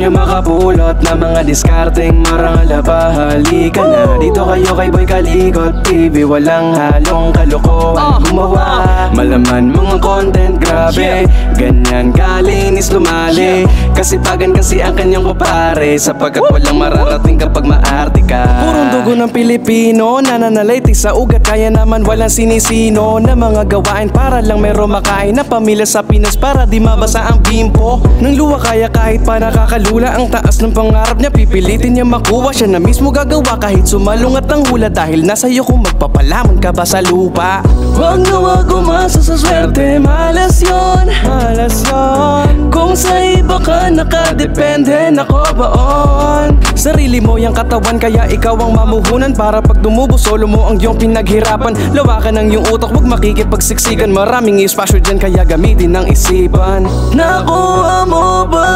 nyo makapulot na mga diskarteng marangal ba? Halika na dito kayo kay Boy Kaligot TV. Walang halong kalokohan gumawa. Malaman mga content grabe, ganyan kalinis lumali. Kasipagan kasi ang kanyang kupare, sapagkat walang mararating kapag maarte ka. Purong dugo ng Pilipino, nananalayti sa ugat. Kaya naman walang sinisino na mga gawain para lang meron makain na pamilya sa Pinas, para di mabasa ang bimpo ng luwa. Kaya kahit pa nakakalula ang taas ng pangarap niya, pipilitin niya makuha. Siya na mismo gagawa kahit sumalungat ang hula, dahil nasa iyo kung magpapalamon ka ba sa lupa. Wag na wag umasa sa swerte, malas yun, malas yun. Kung sa iba ka nakadepende, nako baon. Sarili mo yung katawan, kaya ikaw ang mamuhunan. Para pag dumubo, solo mo ang iyong pinaghirapan. Lawakan ang iyong utak, wag makikipagsiksikan. Maraming espasyo dyan, kaya gamitin ang isipan. Nakuha mo ba?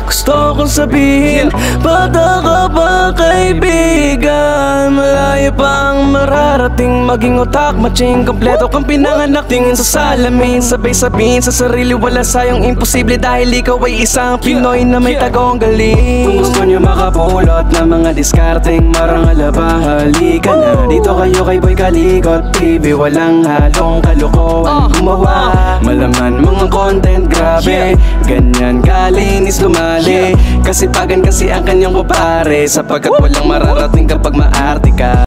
Gusto kong sabihin, bata ka ba kaibigan? Malayo pa ang mararating, maging utak matching kompleto kang pinanganak. Tingin sa salamin, sabay sabihin sa sarili wala sayang imposible, dahil ikaw ay isang Pinoy na may tagong galing. Kung gusto nyo makapulot na mga diskarteng marangal ba? Halika na dito kayo kay Boy Kaligot TV. Walang halong kalokohan gumawa. Malaman mga content grabe, ganyan kalinis lumali. Kasipagan kasi ang kanyang kupare, sapagkat walang mararating kapag maarte ka.